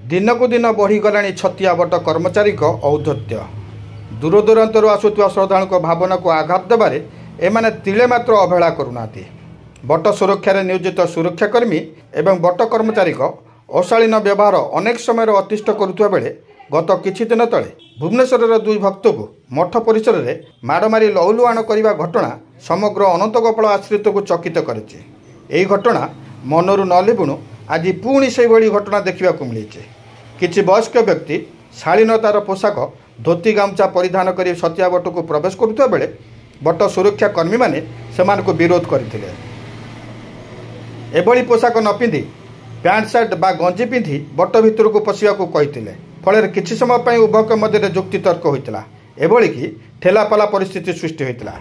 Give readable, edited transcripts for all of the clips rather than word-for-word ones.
दिनकू दिन बढ़ीगला छतिया बट कर्मचारी औद्धत्य दूरदूरांतर आसुवा श्रद्धा भावना को आघात देवे एमाने तिले मात्र अवहेला करूना। बट सुरक्षा नियोजित सुरक्षाकर्मी एवं बट कर्मचारी अशालीन व्यवहार अनेक समय अतिष्ठ करुवा बेले गत किछि दिन तले भुवनेश्वर दुई भक्त को मठ परिसर में माड़मारी लहुलुहाण करने घटना समग्र अनंतगोपाल आश्रित को चकित करेছে। यही घटना मनरू न लिबुणु आज पुणी से भली घटना देखा मिली। किछि वयस्क व्यक्ति शालीनतार पोशाक धोती गामछा परिधान कर छतिया बट को प्रवेश करुवा बेले बट सुरक्षा कर्मी माने सेमान को विरोध करथिले। एभली पोशाक न पिंधि पैंट सार्ट बा गंजी पिंधि बट भितर को पशिया को कहिथिले। फल किछि समय पई उभयक मध्य जुक्तितर्क होइतिला। एभली कि ठेलापला परिस्थिति सृष्टि होइतिला।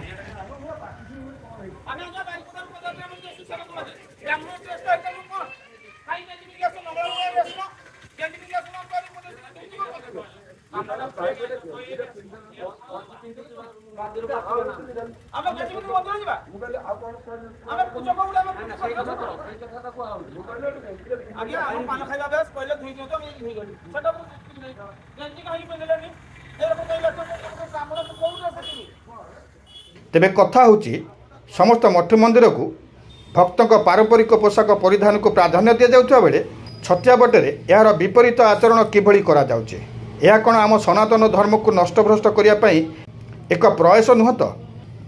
तेबे कथा होची समस्त मठ मंदिर को भक्तों पारंपरिक पोशाक परिधान को प्राधान्य दि जाउथबा बेले छतिया बटरे यार विपरीत आचरण किभली करा जाउचे। यह कौन आम सनातन धर्म को नष्टभ्रष्ट करने एक प्रयास नुह तो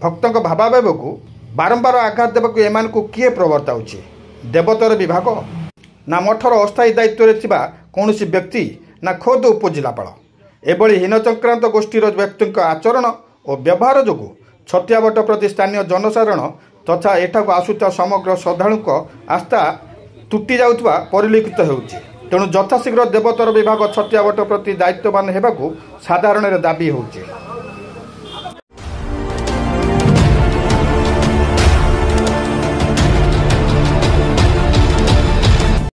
भक्तों भावावेग को बारंबार आघात देवाक एमान को किए प्रवर्ताउछि। देवतर विभाग ना मठर अस्थायी दायित्व कौन व्यक्ति ना खोद उपजिलापाल एभली हीनचक्रांत गोष्ठीर व्यक्ति आचरण और व्यवहार जो छतिया बट प्रति स्थानीय जनसाधारण तथा एठाक आसुता समग्र श्रद्धालु आस्था तुटी जाउथबा परिलक्षित होउछि। तेणु यथाशीघ्र देवतर विभाग छतिया बट प्रति दायित्ववान हेबाकू साधारण दाबी होउछि।